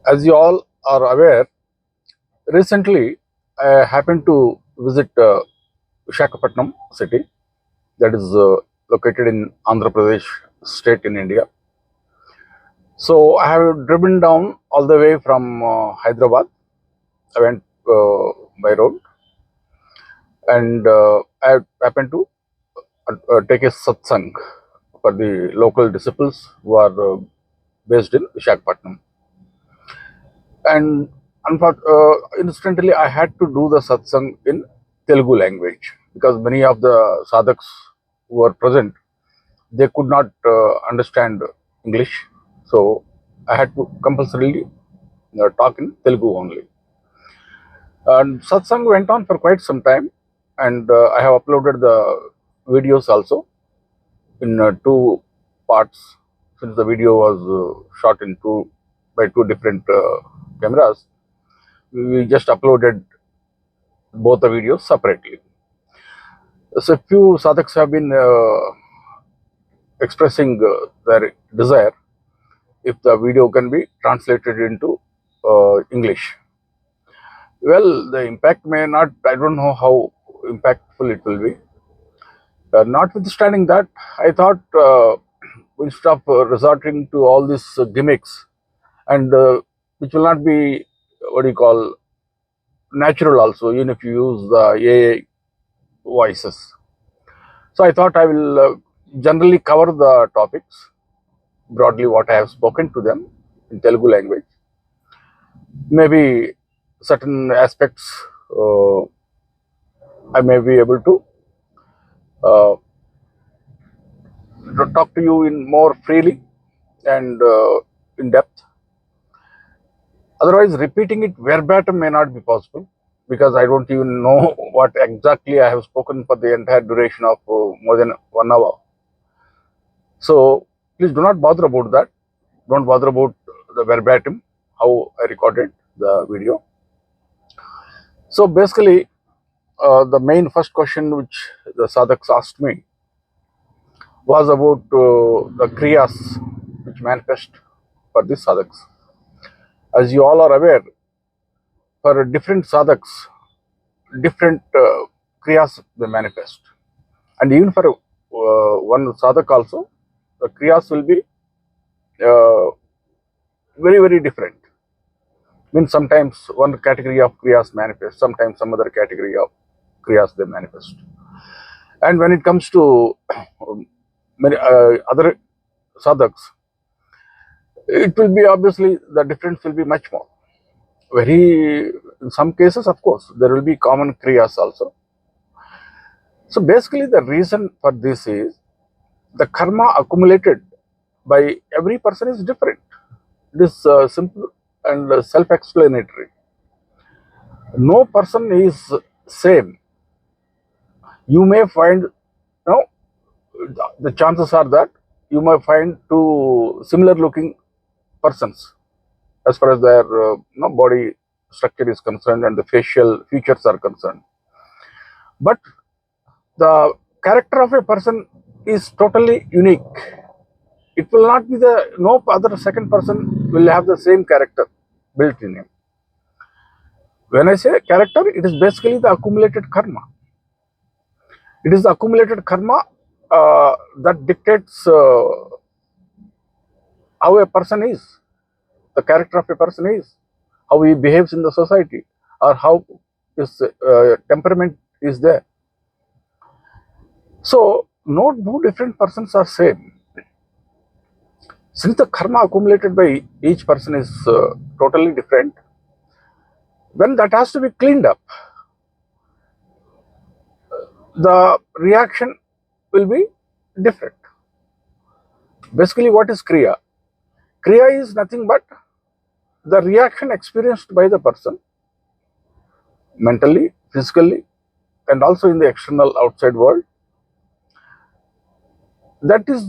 As you all are aware, recently I happened to visit Visakhapatnam city, that is located in Andhra Pradesh state in India. So I have driven down all the way from Hyderabad. I went by road, and I happened to take a satsang for the local disciples who are based in Visakhapatnam. And instantly I had to do the satsang in Telugu language because many of the sadhaks who were present, they could not understand English. So I had to compulsorily talk in Telugu only. And satsang went on for quite some time, and I have uploaded the videos also in two parts, since the video was shot in by two different cameras. We just uploaded both the videos separately. So few sadhaks have been expressing their desire if the video can be translated into English. Well, the impact may not, I don't know how impactful it will be. Notwithstanding that, I thought instead of resorting to all these gimmicks, and which will not be, what do you call, natural also, even if you use the AI voices. So I thought I will generally cover the topics, broadly what I have spoken to them in Telugu language. Maybe certain aspects I may be able to uh, talk to you in more freely and in depth. Otherwise, repeating it verbatim may not be possible because I don't even know what exactly I have spoken for the entire duration of more than 1 hour. So please do not bother about that. Don't bother about the verbatim, how I recorded the video. So basically, the main first question which the sadhaks asked me was about the kriyas which manifest for the sadhaks. As you all are aware, for different sadhaks, different kriyas they manifest, and even for one sadhak also, the kriyas will be uh, very different. Means sometimes one category of kriyas manifest, sometimes some other category of kriyas they manifest. And when it comes to many other sadhaks, it will be obviously the difference will be much more. Very, in some cases, of course, there will be common kriyas also. So basically, the reason for this is the karma accumulated by every person is different. It is simple and self-explanatory. No person is same. You may find, the chances are that you may find two similar looking persons as far as their body structure is concerned and the facial features are concerned. But the character of a person is totally unique. It will not be no other second person will have the same character built in him. When I say character, it is basically the accumulated karma. It is the accumulated karma that dictates how a person is, the character of a person is, how he behaves in the society, or how his temperament is there. So, no two different persons are same. Since the karma accumulated by each person is totally different, when that has to be cleaned up, the reaction will be different. Basically, what is kriya? Kriya is nothing but the reaction experienced by the person mentally, physically, and also in the external outside world. That is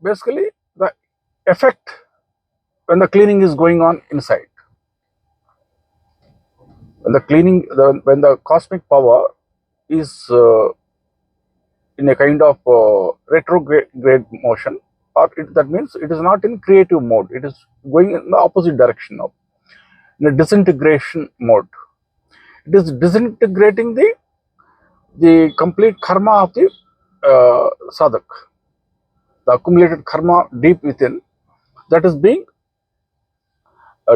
basically the effect when the cleaning is going on inside. When the cleaning, when the cosmic power is in a kind of retrograde motion, or that means it is not in creative mode, it is going in the opposite direction now. in a disintegration mode. It is disintegrating the complete karma of the sadhak, the accumulated karma deep within, that is being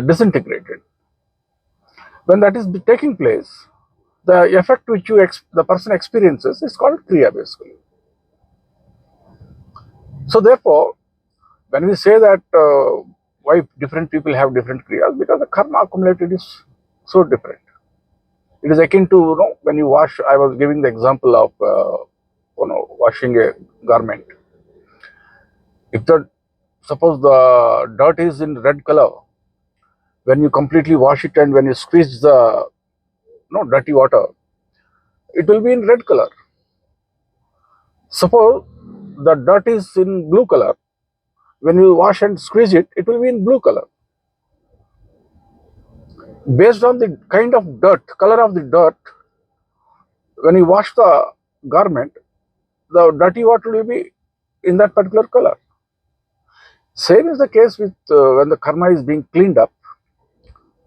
disintegrated. When that is taking place, the effect which the person experiences is called kriya, basically. So therefore, when we say that why different people have different kriyas, because the karma accumulated is so different. It is akin to, when you wash. I was giving the example of washing a garment. If suppose the dirt is in red color, when you completely wash it and when you squeeze the dirty water, it will be in red color. Suppose the dirt is in blue color, when you wash and squeeze it, it will be in blue color. Based on the kind of dirt, color of the dirt, when you wash the garment, the dirty water will be in that particular color. Same is the case with when the karma is being cleaned up,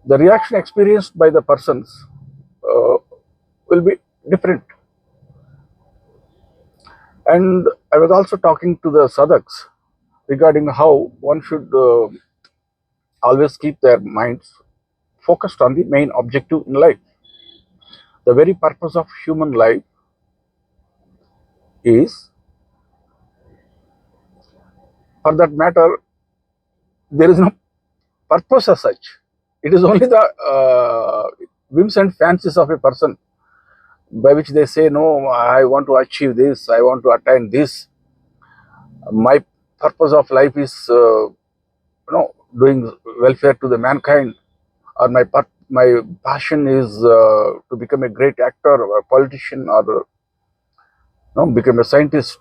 the reaction experienced by the persons will be different. And I was also talking to the sadhaks regarding how one should always keep their minds focused on the main objective in life. The very purpose of human life is, for that matter, there is no purpose as such. It is only the whims and fancies of a person by which they say, no, I want to achieve this, I want to attain this. My purpose of life is, doing welfare to the mankind, or my passion is to become a great actor or a politician, or become a scientist,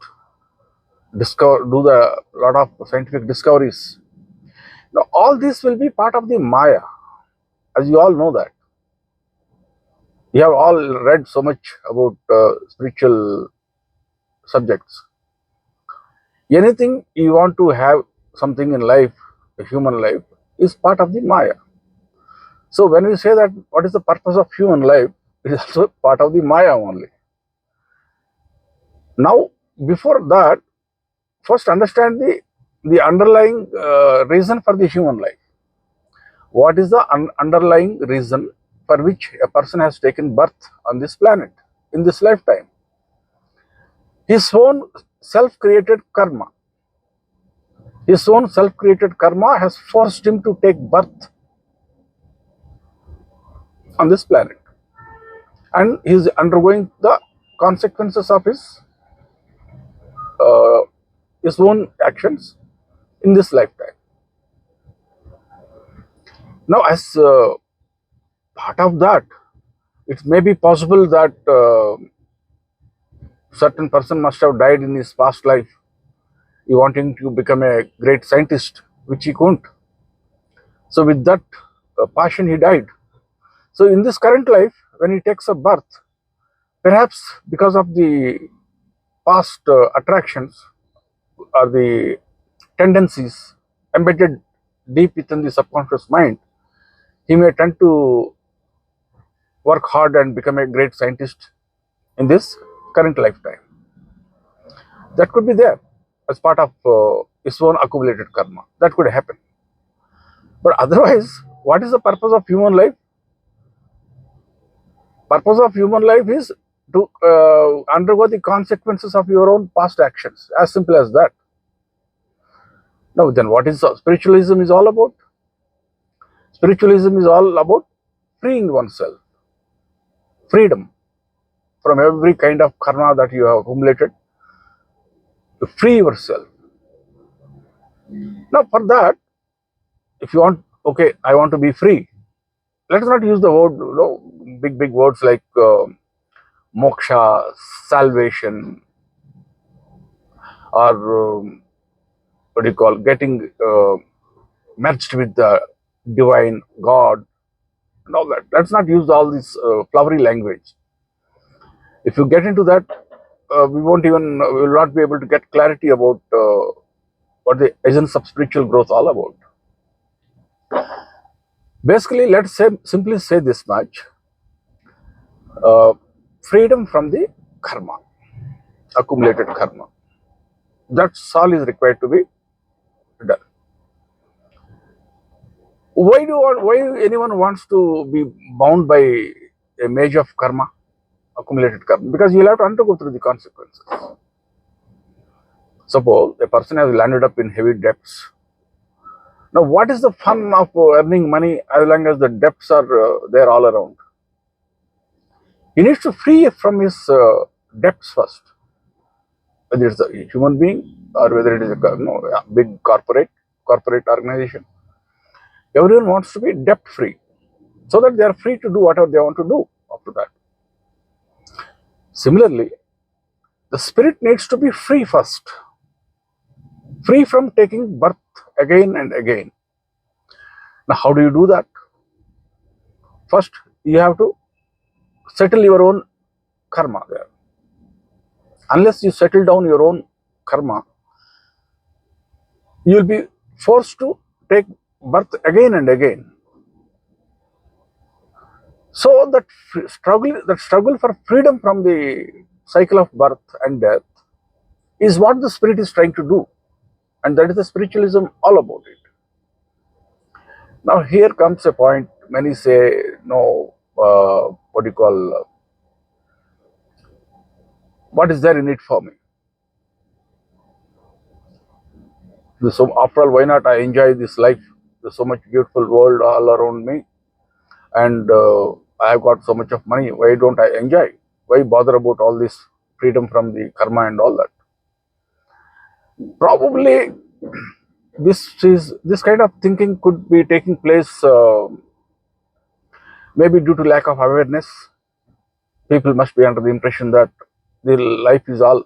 do the lot of scientific discoveries. Now, all this will be part of the Maya, as you all know that. You have all read so much about spiritual subjects. Anything you want to have something in life, a human life, is part of the Maya. So when we say that what is the purpose of human life, it is also part of the Maya only. Now, before that, first understand the underlying reason for the human life. What is the underlying reason for which a person has taken birth on this planet in this lifetime? His own self-created karma. His own self-created karma has forced him to take birth on this planet, and he is undergoing the consequences of his own actions in this lifetime. Now, as part of that, it may be possible that certain person must have died in his past life, he wanting to become a great scientist, which he couldn't. So with that passion, he died. So in this current life, when he takes a birth, perhaps because of the past attractions or the tendencies embedded deep within the subconscious mind, he may tend to work hard and become a great scientist in this current lifetime. That could be there as part of his own accumulated karma. That could happen. But otherwise, what is the purpose of human life? Purpose of human life is to undergo the consequences of your own past actions. As simple as that. Now, then what is spiritualism is all about? Spiritualism is all about freeing oneself, freedom from every kind of karma that you have accumulated, to free yourself. Now, for that, if you want, okay, I want to be free. Let us not use the word, big words like moksha, salvation, or what do you call, getting merged with the divine God and all that. Let's not use all this flowery language. If you get into that, we will not be able to get clarity about what the essence of spiritual growth all about. Basically, let's say simply say this much: uh, freedom from the karma, accumulated karma. That's all is required to be done. Why anyone wants to be bound by a measure of karma, accumulated karma? Because you'll have to undergo through the consequences. Suppose a person has landed up in heavy debts. Now, what is the fun of earning money as long as the debts are there all around? He needs to free from his debts first, whether it's a human being or whether it is a big corporate organization. Everyone wants to be debt free so that they are free to do whatever they want to do after that. Similarly, the spirit needs to be free first, free from taking birth again and again. Now, how do you do that? First, you have to settle your own karma there. Unless you settle down your own karma, you will be forced to take birth again and again. So that struggle for freedom from the cycle of birth and death is what the spirit is trying to do, and that is the spiritualism all about it. Now here comes a point. Many say, no, what do you call? What is there in it for me? So after all, why not I enjoy this life? There's so much beautiful world all around me, and I have got so much of money. Why don't I enjoy? Why bother about all this freedom from the karma and all that? Probably this kind of thinking could be taking place maybe due to lack of awareness. People must be under the impression that the life is all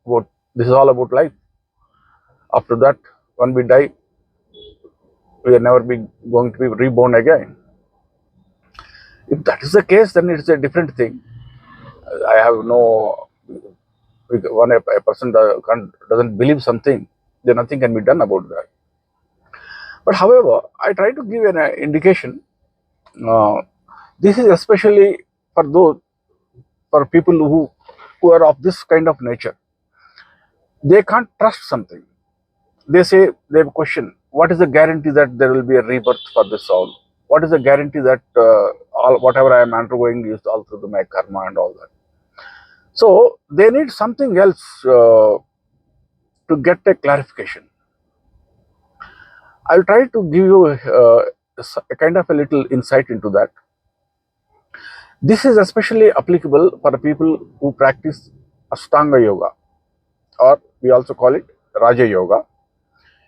about this is all about life. After that, when we die, we are never be going to be reborn again. If that is the case, then it's a different thing. I have no when a person doesn't believe something, then nothing can be done about that. But however, I try to give an indication. Uh, this is especially for those for people who are of this kind of nature. They can't trust something. They say they have a question: what is the guarantee that there will be a rebirth for this soul? What is the guarantee that all whatever I am undergoing is all through my karma and all that? So they need something else to get a clarification. I'll try to give you a kind of a little insight into that. This is especially applicable for people who practice Ashtanga Yoga, or we also call it Raja Yoga.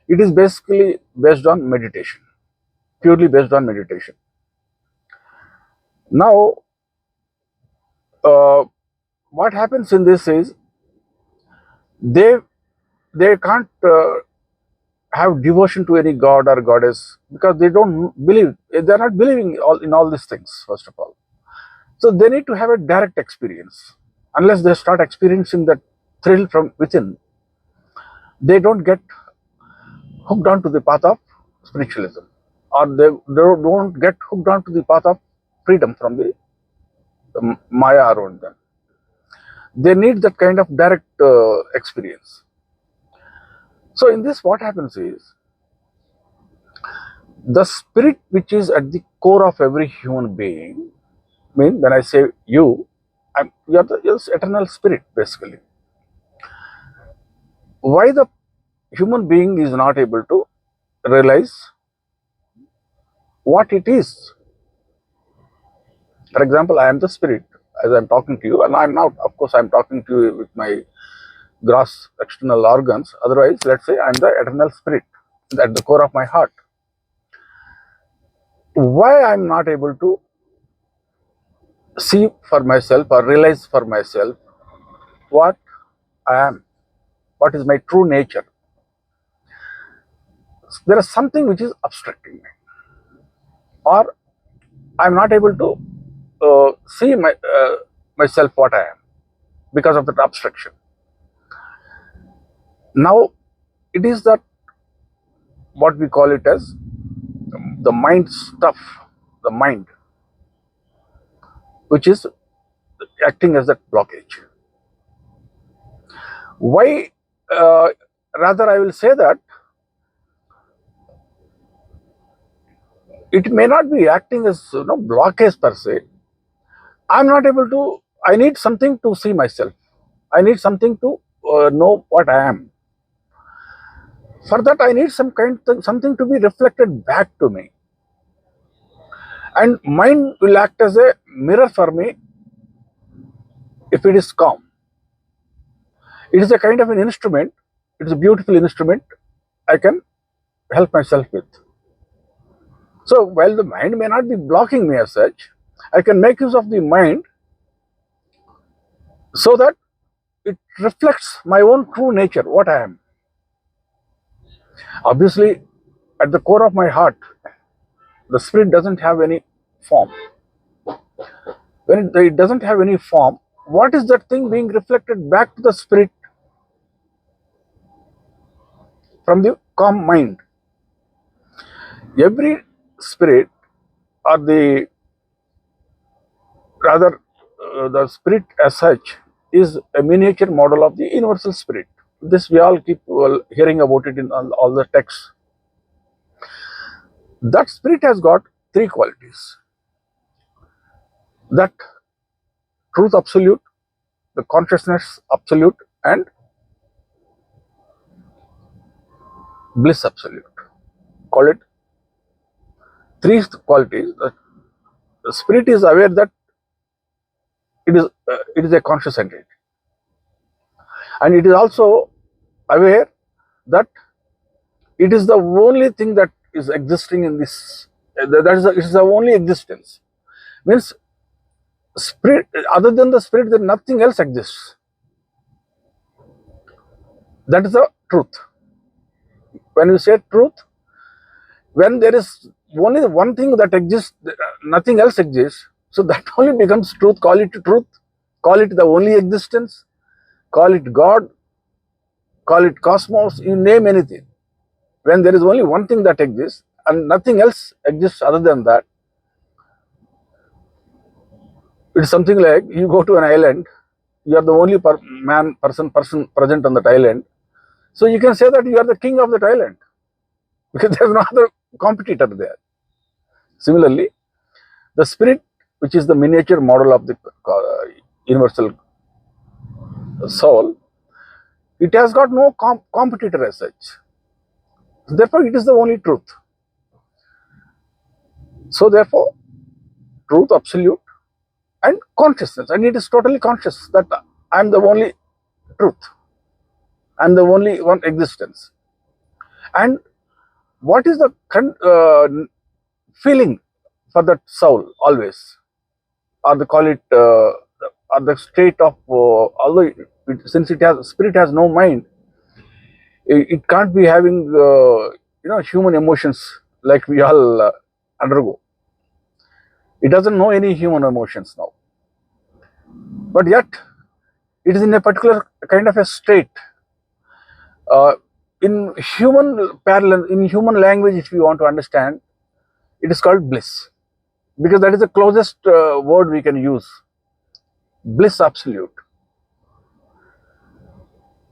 It is basically based on meditation, purely based on meditation. Now, what happens in this is they they can't have devotion to any god or goddess because they don't believe. They are not believing in all these things. First of all, so they need to have a direct experience. Unless they start experiencing that thrill from within, they don't get hooked onto the path of spiritualism, or they don't get hooked onto the path of freedom from the Maya around them. They need that kind of direct experience. So in this, what happens is the spirit which is at the core of every human being. I mean, when I say you, you're the eternal spirit basically. Why the human being is not able to realize what it is? For example, I am the spirit as I'm talking to you, and I'm not, of course, I'm talking to you with my gross external organs. Otherwise, let's say I'm the eternal spirit at the core of my heart. Why I'm not able to see for myself or realize for myself what I am, what is my true nature? There is something which is obstructing me, or I'm not able to see myself what I am because of that obstruction. Now, it is that what we call it as the mind stuff, the mind, which is acting as that blockage. Why? Uh, Rather, I will say that it may not be acting as blockage per se. I'm not able to. I need something to see myself. I need something to know what I am. For that, I need something to be reflected back to me. And mind will act as a mirror for me if it is calm. It is a kind of an instrument. It is a beautiful instrument I can help myself with. So while the mind may not be blocking me as such, I can make use of the mind so that it reflects my own true nature, what I am. Obviously, at the core of my heart, the spirit doesn't have any form. When it doesn't have any form, what is that thing being reflected back to the spirit from the calm mind? Every spirit, or the spirit as such, is a miniature model of the universal spirit. This we all keep hearing about it in all the texts. That spirit has got three qualities: that truth absolute, the consciousness absolute, and bliss absolute. Call it three qualities. The spirit is aware that it is a conscious entity, and it is also aware that it is the only thing that is existing in this. It is the only existence. Means spirit, other than the spirit, then nothing else exists. That is the truth. When you say truth, when there is only the one thing that exists, nothing else exists, so that only becomes truth. Call it truth, call it the only existence, call it God, call it cosmos, you name anything. When there is only one thing that exists and nothing else exists other than that, it's something like you go to an island, you are the only person present on that island, so you can say that you are the king of that island because there is no other competitor there. Similarly, the spirit, which is the miniature model of the universal soul, it has got no competitor as such. Therefore, it is the only truth. So, therefore, truth absolute and consciousness, and it is totally conscious that I am the only truth, I am the only one existence. And what is the feeling for that soul always, or they call it or the state of although since spirit has no mind, it can't be having human emotions like we all undergo. It doesn't know any human emotions now, but yet it is in a particular kind of a state. In human parallel, in human language, if you want to understand, it is called bliss, because that is the closest word we can use. Bliss absolute.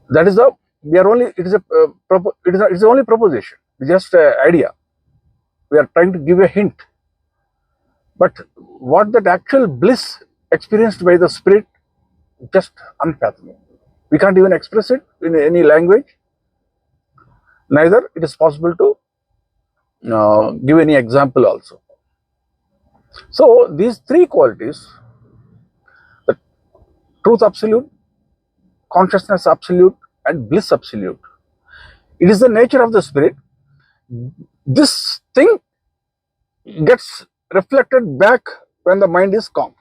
That is the we are only. It is it's the only proposition. It's just an idea. We are trying to give a hint. But what that actual bliss experienced by the spirit, just unfathomable. We can't even express it in any language. Neither it is possible to give any example also. So these three qualities, the truth absolute, consciousness absolute, and bliss absolute, it is the nature of the spirit. This thing gets reflected back when the mind is calm.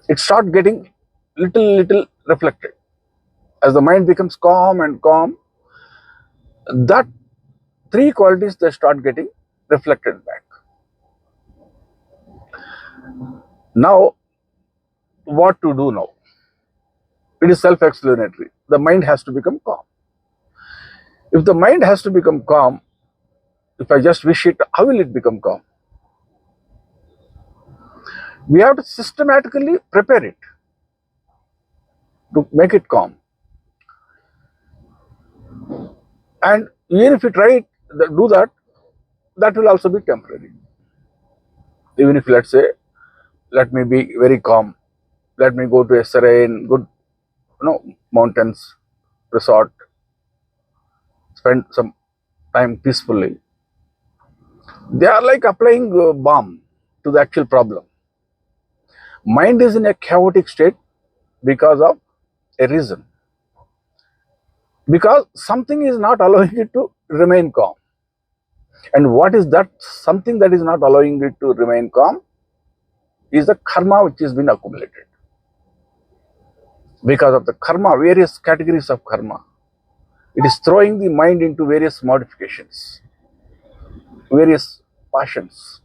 It starts getting little reflected. As the mind becomes calm and calm, that three qualities they start getting reflected back. Now, what to do now? It is self-explanatory. The mind has to become calm. If the mind has to become calm, if I just wish it, how will it become calm? We have to systematically prepare it to make it calm. And even if you try it, do that, that will also be temporary. Even if, let's say, let me be very calm, let me go to a serene, good, mountains, resort, spend some time peacefully. They are like applying balm to the actual problem. Mind is in a chaotic state because of a reason. Because something is not allowing it to remain calm. And what is that something that is not allowing it to remain calm? Is the karma which has been accumulated. Because of the karma, various categories of karma, it is throwing the mind into various modifications, various passions.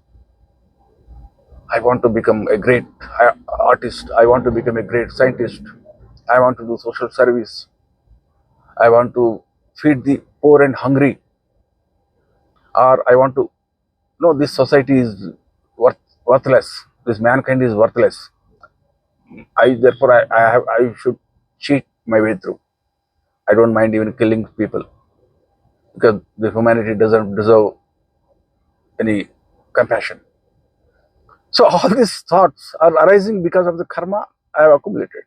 I want to become a great artist. I want to become a great scientist. I want to do social service. I want to feed the poor and hungry. Or I want to, no, this society is worthless. This mankind is worthless. I should cheat my way through. I don't mind even killing people because the humanity doesn't deserve any compassion. So all these thoughts are arising because of the karma I have accumulated.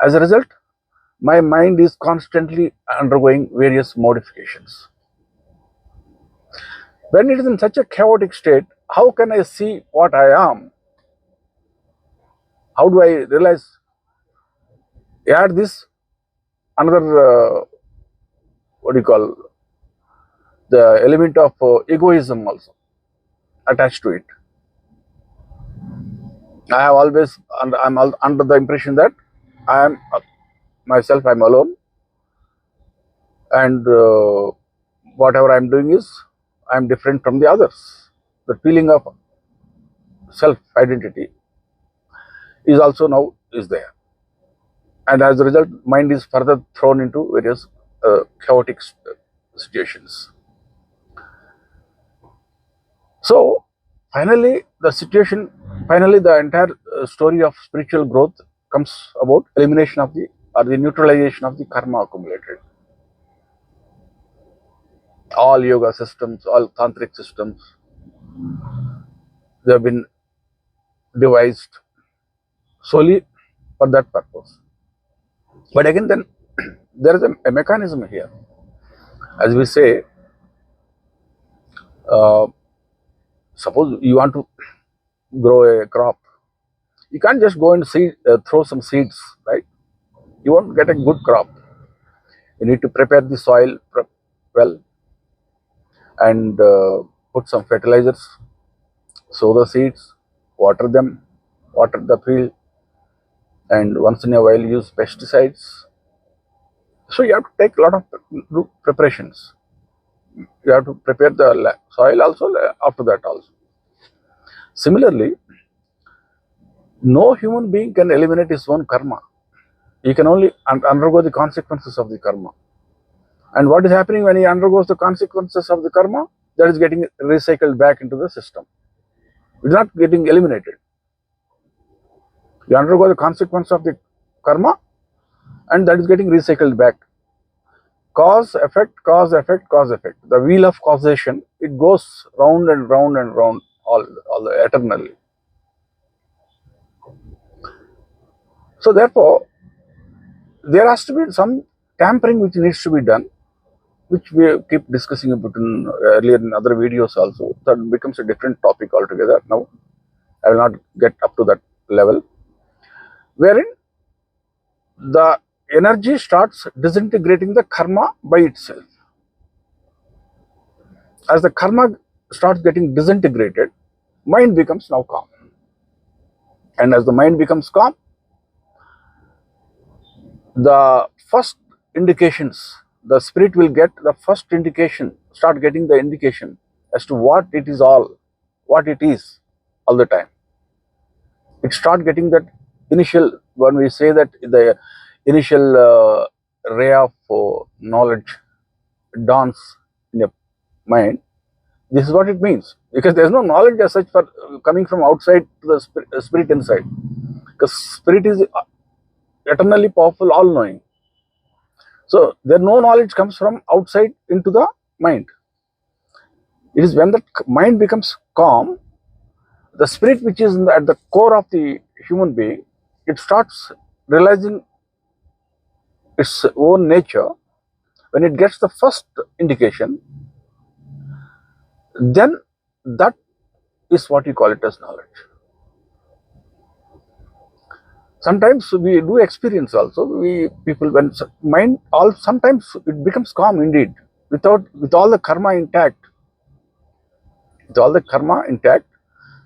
As a result, my mind is constantly undergoing various modifications. When it is in such a chaotic state, how can I see what I am? How do I realize? Add this another, what do you call, the element of egoism also attached to it. I have always, I'm under the impression that I am myself, I'm alone, and whatever I'm doing is I'm different from the others. The feeling of self identity is also now is there, and as a result, mind is further thrown into various chaotic situations. So finally, the entire story of spiritual growth comes about elimination of the or the neutralization of the karma accumulated. All yoga systems, all tantric systems, they have been devised solely for that purpose. But again, then there is a mechanism here. As we say, uh, suppose you want to grow a crop, you can't just go and throw some seeds, right? You won't get a good crop. You need to prepare the soil well and put some fertilizers, sow the seeds, water them, water the field, and once in a while use pesticides. So you have to take a lot of preparations. You have to prepare the soil also after that also. Similarly, no human being can eliminate his own karma. He can only undergo the consequences of the karma. And what is happening when he undergoes the consequences of the karma? That is getting recycled back into the system. It's not getting eliminated. You undergo the consequence of the karma, and that is getting recycled back. Cause, effect, cause, effect, cause, effect. The wheel of causation, it goes round and round and round all eternally. So therefore, there has to be some tampering which needs to be done, which we keep discussing about earlier in other videos also. That becomes a different topic altogether. Now, I will not get up to that level, wherein the energy starts disintegrating the karma by itself. As the karma starts getting disintegrated, mind becomes now calm. And as the mind becomes calm, the first indications, the spirit will get the first indication, start getting the indication as to what it is all the time. It start getting that initial, when we say that the initial ray of knowledge dawns in a mind, this is what it means. Because there is no knowledge as such for coming from outside to the spirit inside. Because spirit is eternally powerful, all-knowing. So there no knowledge comes from outside into the mind. It is when the mind becomes calm, the spirit which is at the core of the human being, it starts realizing its own nature. When it gets the first indication, then that is what you call it as knowledge. Sometimes we do experience also, we people when mind all sometimes it becomes calm indeed, with all the karma intact. With all the karma intact,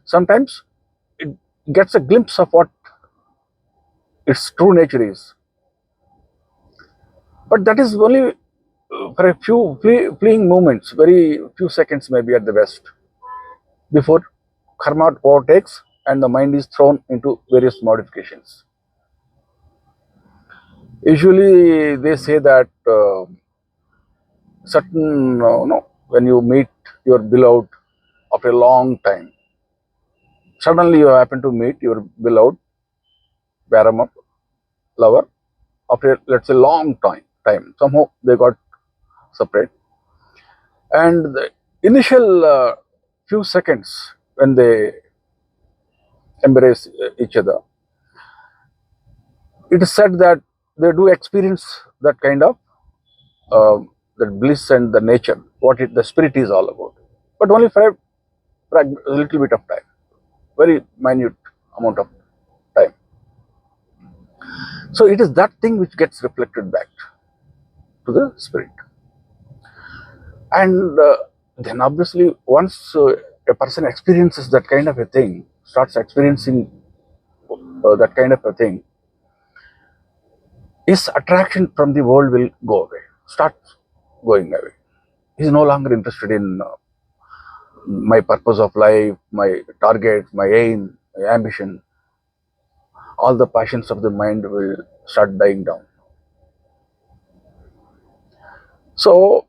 sometimes it gets a glimpse of what its true nature is. But that is only for a few fleeting moments, very few seconds maybe at the best, before karma overtakes and the mind is thrown into various modifications. Usually they say that certain, when you meet your beloved after a long time, suddenly you happen to meet your beloved Paramount lover after, let's say, long time. Somehow they got separate. And the initial few seconds when they embrace each other, it is said that they do experience that kind of that bliss and the nature, what the spirit is all about. But only for a little bit of time, very minute amount of time. So it is that thing which gets reflected back to the spirit. And then obviously once a person experiences that kind of a thing, starts experiencing that kind of a thing, his attraction from the world will go away, start going away. He is no longer interested in my purpose of life, my target, my aim, my ambition. All the passions of the mind will start dying down. So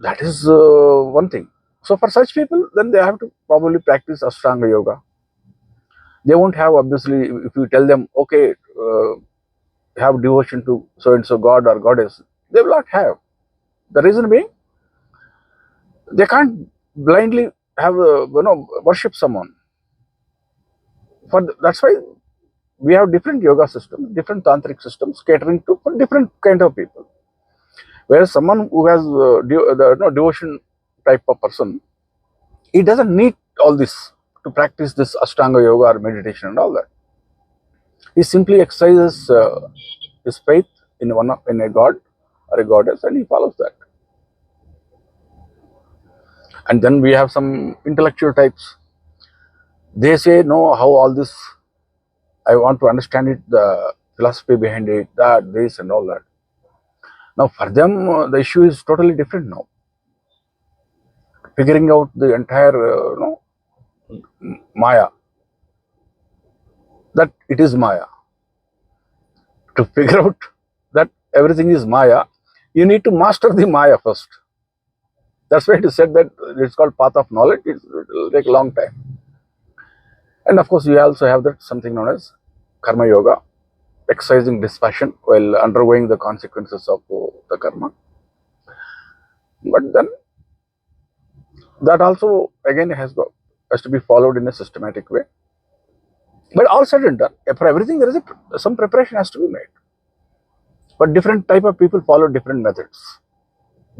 that is one thing. So for such people, then they have to probably practice Ashtanga Yoga. They won't have, obviously, if you tell them, okay, have devotion to so and so god or goddess, they will not have. The reason being, they can't blindly have worship someone. That's why we have different yoga systems, different tantric systems catering to for different kind of people. Whereas someone who has devotion type of person, he doesn't need all this to practice this Ashtanga yoga or meditation and all that. He simply exercises his faith in a god or a goddess, and he follows that. And then we have some intellectual types. They say, no, how all this, I want to understand it, the philosophy behind it, that, this and all that. Now for them, the issue is totally different now. Figuring out the entire, Maya, that it is Maya. To figure out that everything is Maya, you need to master the Maya first. That's why it is said that it's called path of knowledge. It will take a long time. And of course, you also have that something known as karma yoga, exercising dispassion while undergoing the consequences of the karma. But then that also again has to be followed in a systematic way. But all said and done, for everything there is some preparation has to be made. But different type of people follow different methods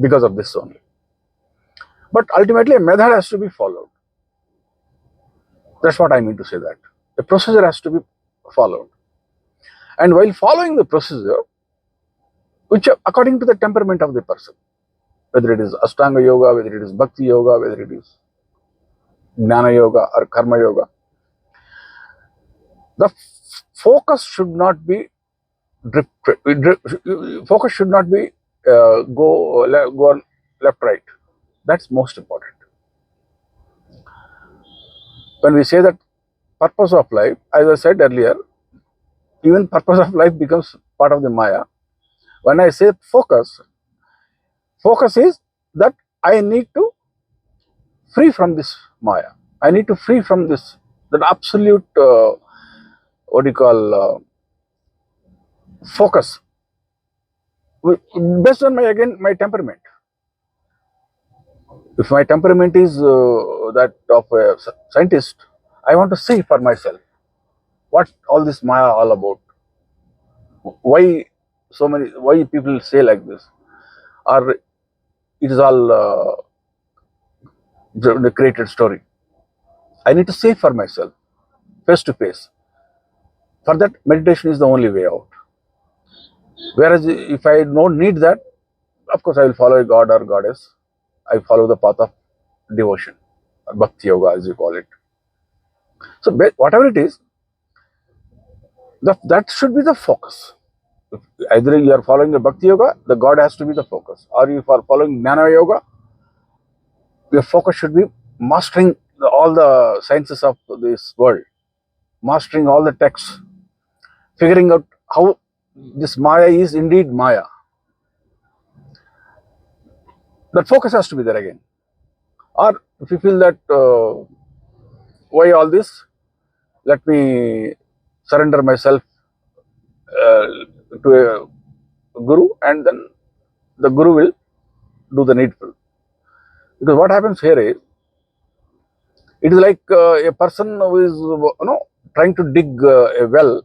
because of this only. But ultimately a method has to be followed. That's what I mean to say, that the procedure has to be followed. And while following the procedure, which according to the temperament of the person, whether it is Ashtanga yoga, whether it is Bhakti yoga, whether it is Jnana yoga or Karma yoga, the focus should not be focus should not be go on left right. That's most important. When we say that purpose of life, as I said earlier, even purpose of life becomes part of the Maya. When I say focus is that I need to free from this Maya. I need to free from this, that absolute, what do you call, focus, based on my temperament. If my temperament is that of a scientist, I want to see for myself what all this Maya all about. Why why people say like this, or it is all the created story. I need to see for myself, face to face. For that, meditation is the only way out. Whereas if I don't need that, of course I will follow a god or goddess. I follow the path of devotion, or bhakti yoga as you call it. So whatever it is, that should be the focus. If either you are following the bhakti yoga, the god has to be the focus. Or if you are following jnana yoga, your focus should be mastering all the sciences of this world, mastering all the texts, figuring out how this Maya is indeed Maya. That focus has to be there again. Or if you feel that why all this, let me surrender myself uh, to a guru, and then the guru will do the needful. Because what happens here is, it is like a person who is trying to dig a well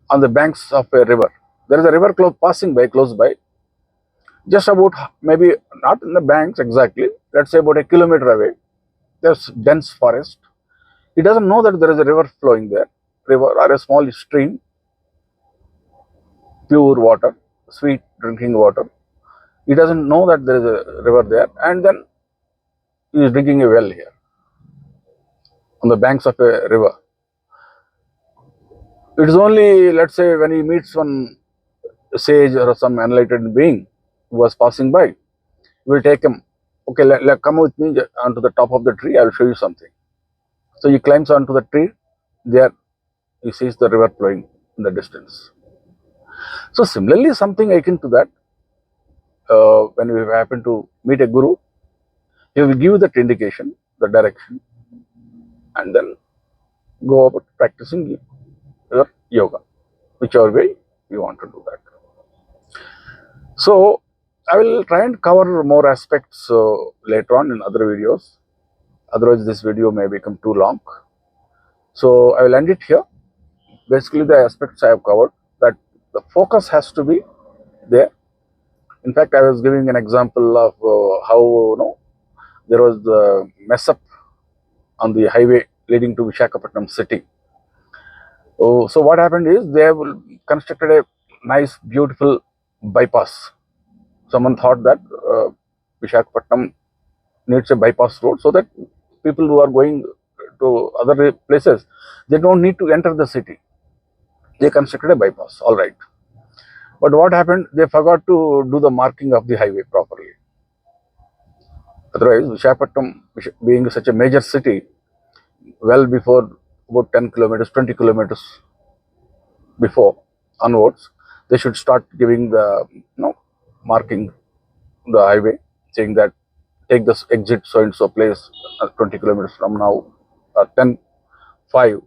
on the banks of a river. There is a river passing by, close by, just about, maybe not in the banks exactly, let's say about a kilometer away. There's dense forest. He doesn't know that there is a river flowing there, river or a small stream, pure water, sweet drinking water. He doesn't know that there is a river there, and then he is digging a well here on the banks of a river. It is only, let's say, when he meets one sage or some enlightened being who was passing by, he will take him. Okay, come with me onto the top of the tree. I will show you something. So he climbs onto the tree. There, he sees the river flowing in the distance. So similarly, something akin to that. When we happen to meet a guru, he will give that indication, the direction, and then go about practicing your yoga, whichever way you want to do that. So I will try and cover more aspects later on in other videos. Otherwise, this video may become too long. So I will end it here. Basically, the aspects I have covered, that the focus has to be there. In fact, I was giving an example of how there was the mess up on the highway leading to Visakhapatnam city. Oh, so what happened is, they have constructed a nice, beautiful bypass. Someone thought that Visakhapatnam needs a bypass road, so that people who are going to other places, they don't need to enter the city. They constructed a bypass, all right. But what happened? They forgot to do the marking of the highway properly. Otherwise, Visakhapatnam being such a major city, well before about 10 kilometers, 20 kilometers before onwards, they should start giving the marking the highway, saying that take this exit so and so place 20 kilometers from now, 10, 5,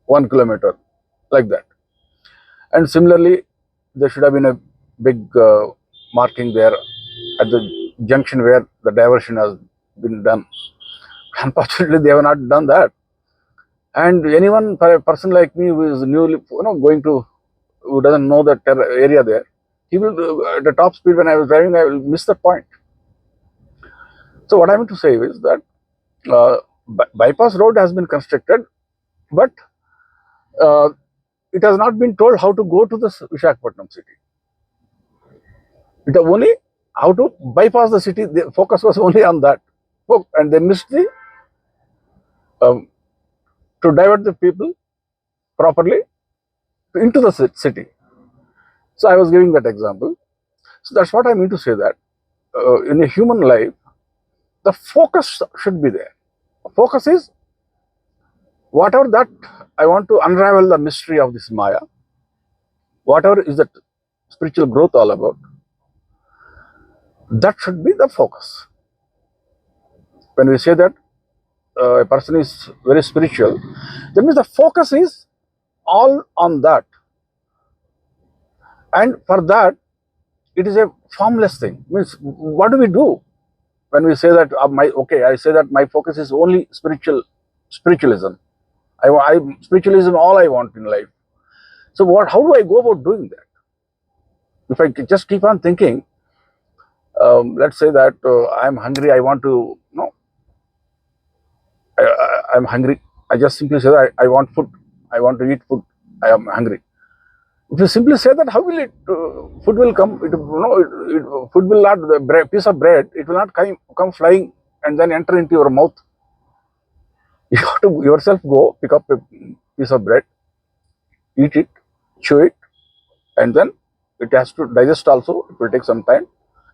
1 kilometer, like that. And similarly, there should have been a big marking there at the junction where the diversion has been done. Unfortunately, they have not done that. And anyone, for a person like me who is newly, going to, who doesn't know the area there, he will, at the top speed when I was driving, I will miss the point. So what I mean to say is that bypass road has been constructed, but it has not been told how to go to the Visakhapatnam city. It was only how to bypass the city. The focus was only on that, and they missed the to divert the people properly into the city. So I was giving that example. So that's what I mean to say, that in a human life, the focus should be there. Focus is whatever that I want to unravel the mystery of this Maya, whatever is that spiritual growth all about. That should be the focus. When we say that a person is very spiritual, that means the focus is all on that. And for that, it is a formless thing. Means, what do we do when we say that I say that my focus is only spiritualism. Spiritualism all I want in life. So how do I go about doing that? If I just keep on thinking, let's say that I'm hungry, I want to, no, I'm hungry. I just simply say that I want food. I want to eat food. I am hungry. If you simply say that, how will it? Food will come. Food will not. The piece of bread, it will not come flying and then enter into your mouth. You have to yourself go pick up a piece of bread, eat it, chew it, and then it has to digest also. It will take some time,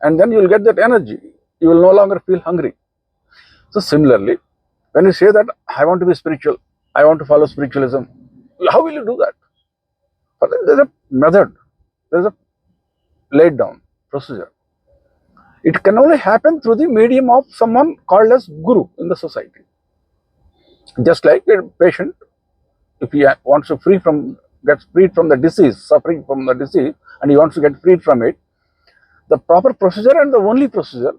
and then you will get that energy. You will no longer feel hungry. So similarly, when you say that I want to be spiritual, I want to follow spiritualism, how will you do that? But there's a method, there's a laid down procedure. It can only happen through the medium of someone called as guru in the society. Just like a patient, if he wants to get freed from the disease, suffering from the disease, and he wants to get freed from it, the proper procedure and the only procedure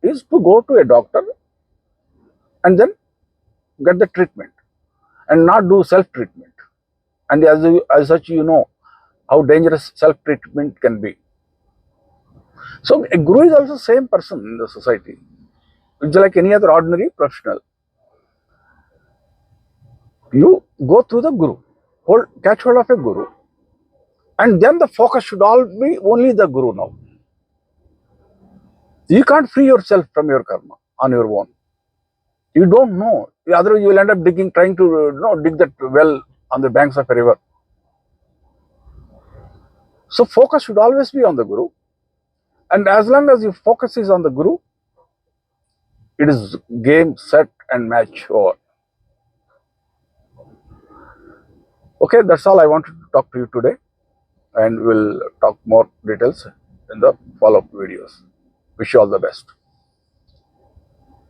is to go to a doctor and then get the treatment and not do self-treatment. And as such, you know how dangerous self-treatment can be. So a guru is also the same person in the society. It's like any other ordinary professional. You go through the guru, catch hold of a guru, and then the focus should all be only the guru now. You can't free yourself from your karma on your own. You don't know. Otherwise, you will end up trying to dig that well on the banks of a river. So focus should always be on the guru. And as long as your focus is on the guru, it is game, set, and match over. Okay, that's all I wanted to talk to you today. And we'll talk more details in the follow-up videos. Wish you all the best.